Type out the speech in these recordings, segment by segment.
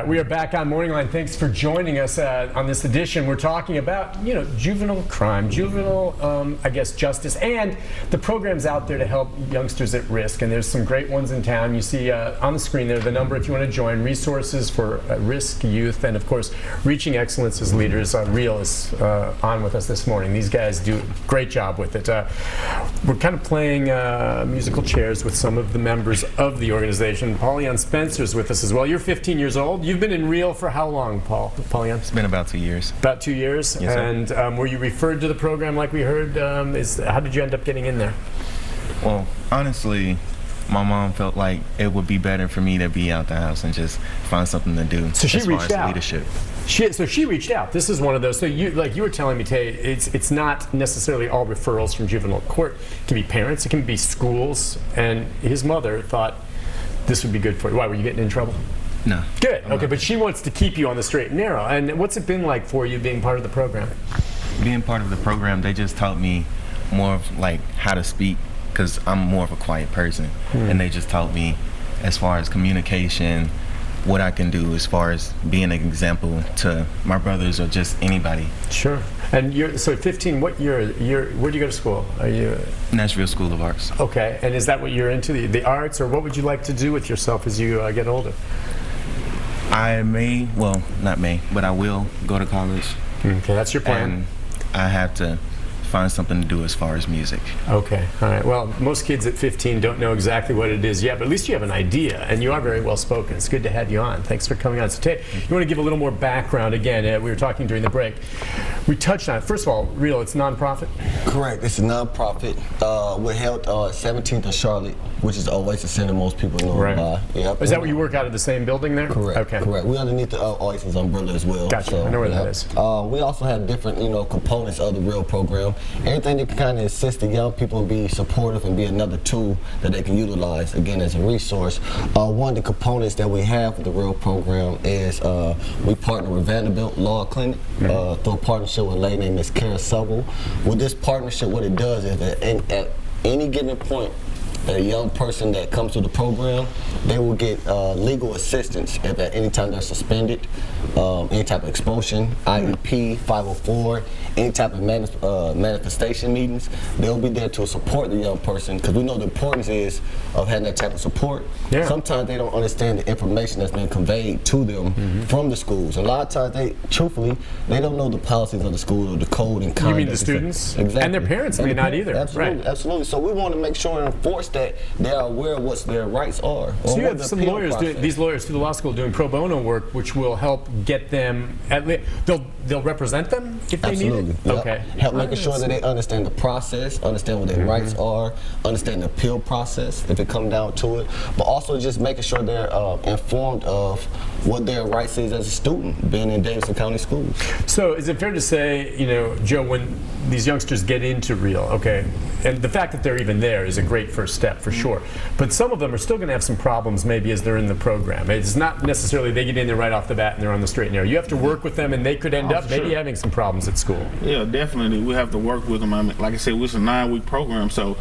We are back on MorningLine. Thanks for joining us on this edition. We're talking about, juvenile crime, juvenile, justice, and the programs out there to help youngsters at risk. And there's some great ones in town. You see on the screen there the number if you want to join. Resources for risk youth, and of course, Reaching Excellence as Leaders. Real is on with us this morning. These guys do a great job with it. We're kind of playing musical chairs with some of the members of the organization. Paulian Spencer's with us as well. You're 15 years old. You've been in Real for how long, Paulian? It's been about 2 years. About 2 years? Yes, sir. And were you referred to the program like we heard? How did you end up getting in there? Well, honestly, my mom felt like it would be better for me to be out the house and just find something to do. So she as far reached as out. Leadership. So she reached out. This is one of those. So you were telling me, Tay, it's not necessarily all referrals from juvenile court. It can be parents. It can be schools. And his mother thought this would be good for you. Why, were you getting in trouble? No. Good. Okay, but she wants to keep you on the straight and narrow. And what's it been like for you being part of the program? Being part of the program, they just taught me more of like how to speak, because I'm more of a quiet person. And they just taught me as far as communication, what I can do as far as being an example to my brothers or just anybody. Sure. And you're so 15. What year? Where do you go to school? Are you Nashville School of Arts. Okay. And is that what you're into, the arts, or what would you like to do with yourself as you get older? I may, well, not may, but I will go to college. Okay, that's your plan. And I have to find something to do as far as music. Okay, all right. Well, most kids at 15 don't know exactly what it is yet, but at least you have an idea, and you are very well spoken. It's good to have you on. Thanks for coming on. So, Tate, you want to give a little more background again? We were talking during the break. We touched on it. First of all, Real, it's nonprofit? Correct. It's a nonprofit. We're held 17th and Charlotte, which is the Oasis Center most people know about. Yep. Is that where you work out of the same building there? Correct. Okay. Correct. We're underneath the Oasis umbrella as well. Gotcha. So, I know where that is. We also have different, components of the Real program. Anything that can kind of assist the young people and be supportive and be another tool that they can utilize, again, as a resource. One of the components that we have with the Real program is we partner with Vanderbilt Law Clinic through a partnership with a lady named Ms. Kara Sobel. With this partnership, what it does is that at any given point, a young person that comes to the program, they will get legal assistance if at any time they're suspended, any type of expulsion, IEP, 504, any type of manifestation meetings. They'll be there to support the young person, because we know the importance is of having that type of support. Yeah. Sometimes they don't understand the information that's been conveyed to them from the schools. And a lot of times, truthfully, they don't know the policies of the school or the code and conduct. You mean the students? Exactly. And their parents may not either. Absolutely, right. absolutely. So we want to make sure and enforce that they are aware of what their rights are. So you have some lawyers, these lawyers through the law school doing pro bono work, which will help get them, they'll represent them if they need it? Yep. Okay. Help making sure that they understand the process, understand what their rights are, understand the appeal process if it comes down to it, but also just making sure they're informed of what their rights is as a student being in Davidson County schools. So is it fair to say, Joe, when these youngsters get into Real, okay, and the fact that they're even there is a great first step for sure, but some of them are still going to have some problems maybe as they're in the program. It's not necessarily they get in there right off the bat and they're on the straight and narrow. You have to work with them, and they could end up maybe having some problems at school. Yeah, definitely. We have to work with them. I mean, like I said, it's a 9-week program, so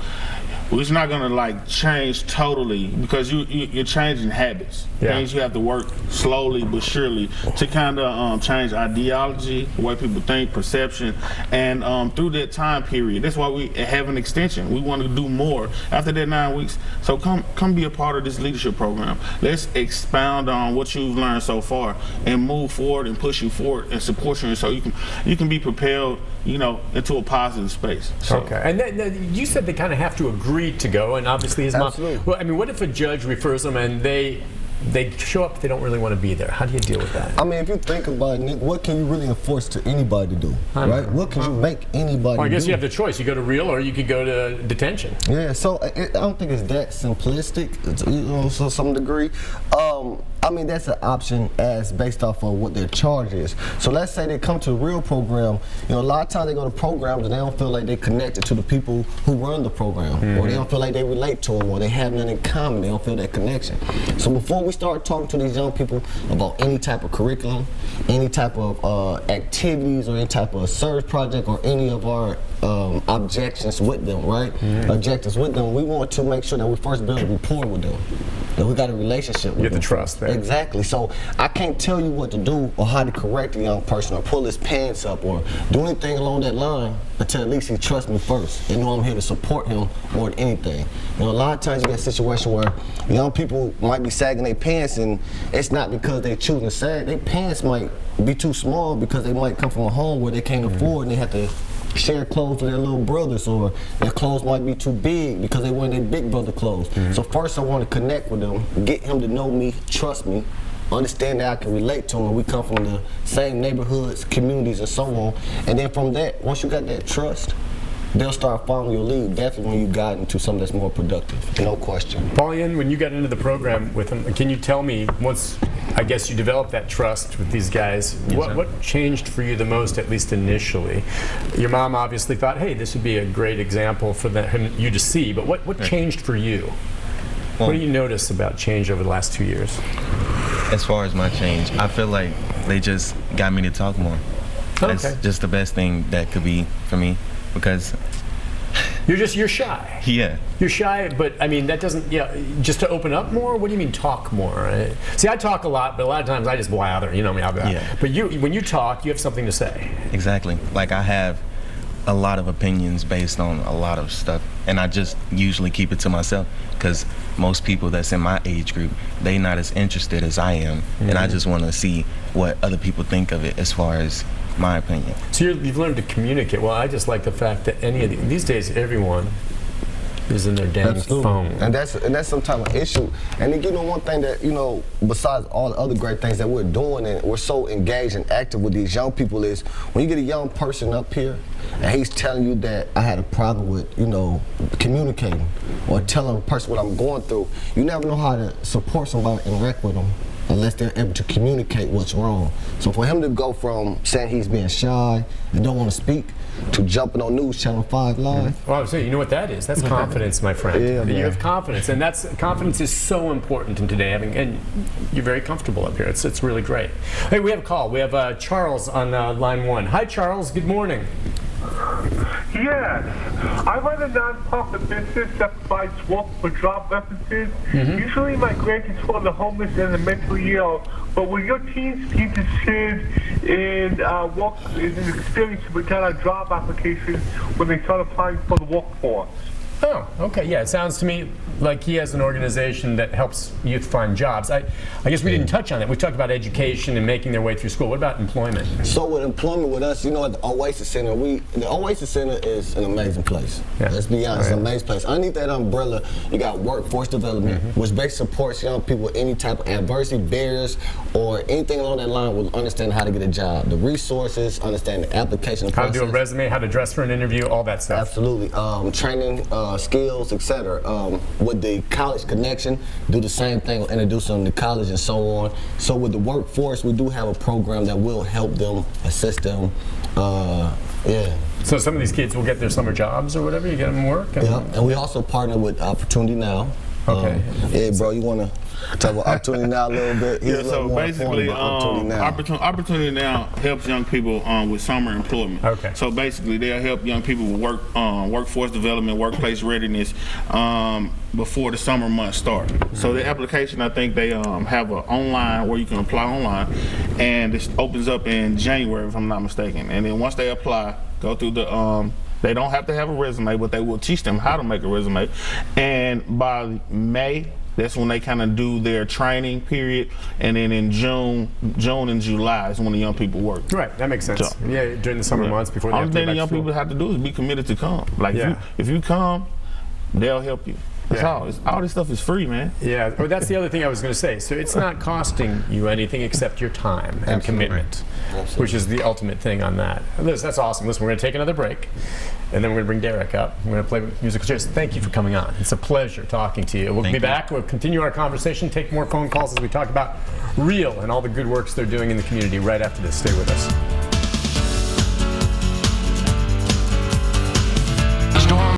we're not going to change totally, because you're changing habits. Things you have to work slowly but surely to kind of change ideology, the way people think, perception, and through that time period. That's why we have an extension. We want to do more after that 9 weeks. So come be a part of this leadership program. Let's expound on what you've learned so far and move forward and push you forward and support you, so you can be propelled, into a positive space. So. Okay. And then you said they kind of have to agree to go, and obviously his mom. Well, I mean, what if a judge refers them and they show up, they don't really want to be there? How do you deal with that? I mean, if you think about it, Nick, what can you really enforce to anybody to do, right? What can you make anybody do? I guess you have the choice. You go to Real or you could go to detention. Yeah, so I don't think it's that simplistic, to some degree. I mean, that's an option as based off of what their charge is. So let's say they come to the Real program. A lot of times they go to programs and they don't feel like they're connected to the people who run the program, or they don't feel like they relate to them, or they have nothing in common. They don't feel that connection. So before we start talking to these young people about any type of curriculum, any type of activities, or any type of service project, or any of our objections with them, right? Objectives with them. We want to make sure that we first build a rapport with them, that we got a relationship with them. Get the trust there. Exactly. So I can't tell you what to do or how to correct a young person or pull his pants up or do anything along that line until at least he trusts me first and know I'm here to support him more than anything. You know, a lot of times you get a situation where young people might be sagging their pants, and it's not because they choosing to sag. Their pants might be too small because they might come from a home where they can't afford and they have to share clothes with their little brothers, or their clothes might be too big because they wear their big brother clothes. So first I want to connect with them, get him to know me, trust me, understand that I can relate to him, and we come from the same neighborhoods, communities, and so on. And then from that, once you got that trust, they'll start following your lead, definitely when you got into something that's more productive, no question. Pauline, when you got into the program with them, can you tell me, once I guess you developed that trust with these guys, what changed for you the most, at least initially? Your mom obviously thought, hey, this would be a great example for you to see, but what changed for you? What do you notice about change over the last 2 years? As far as my change, I feel like they just got me to talk more. That's just the best thing that could be for me, because you're shy. Yeah. You're shy, but I mean that doesn't. Yeah, just to open up more. What do you mean talk more? Right? See, I talk a lot, but a lot of times I just blather. You know me. But when you talk, you have something to say. Exactly. Like I have a lot of opinions based on a lot of stuff, and I just usually keep it to myself because most people that's in my age group, they not as interested as I am, and I just want to see what other people think of it as far as my opinion. So you've learned to communicate. Well, I just like the fact that these days everyone is in their damn phone. And that's some type of issue. And then, you know, one thing that, you know, besides all the other great things that we're doing and we're so engaged and active with these young people, is when you get a young person up here and he's telling you that I had a problem with, you know, communicating or telling a person what I'm going through, you never know how to support somebody and wreck with them unless they're able to communicate what's wrong. So for him to go from saying he's being shy and don't want to speak to jumping on News Channel 5 Live. Well, I was saying, you know what that is? That's confidence, my friend. Yeah, you have confidence, and confidence is so important in today. And you're very comfortable up here. It's really great. Hey, we have a call. We have Charles on line 1. Hi, Charles. Good morning. Yes, I run a non-profit business that provides work for job references. Usually my grant is for the homeless and the mentally ill, but will your teams be interested in work in an experience with kind of job applications when they start applying for the workforce? Oh, okay. Yeah, it sounds to me like he has an organization that helps youth find jobs. I guess we didn't touch on that. We talked about education and making their way through school. What about employment? So with employment with us, you know, at the Oasis Center, the Oasis Center is an amazing place. Yeah. Let's be honest, it's an amazing place. Underneath that umbrella, you got workforce development, which basically supports young people with any type of adversity, barriers, or anything along that line will understand how to get a job. The resources, understand the application process. How to do a resume, how to dress for an interview, all that stuff. Absolutely. Training, skills, etc. With the college connection, do the same thing, we'll introduce them to college and so on. So with the workforce, we do have a program that will help them, assist them. So some of these kids will get their summer jobs or whatever, you get them work? And we also partner with Opportunity Now. Okay. Bro, you want to talk about Opportunity Now a little bit? Yeah, so basically, Opportunity Now helps young people with summer employment. Okay. So basically, they'll help young people with workforce development, workplace readiness before the summer months start. So the application, I think they have an online where you can apply online, and it opens up in January, if I'm not mistaken. And then once they apply, go through the they don't have to have a resume, but they will teach them how to make a resume. And by May, that's when they kind of do their training period. And then in June and July is when the young people work. Right, that makes sense. So, during the summer months before they have to go back to the young school. people have to do is be committed to come. Like if you come, they'll help you. That's all this stuff is free, man. Yeah, well, that's the other thing I was going to say. So it's not costing you anything except your time and commitment, which is the ultimate thing on that. Liz, that's awesome. Listen, we're going to take another break, and then we're going to bring Derek up. We're going to play musical chairs. Thank you for coming on. It's a pleasure talking to you. We'll be back. We'll continue our conversation, take more phone calls as we talk about Real and all the good works they're doing in the community right after this. Stay with us.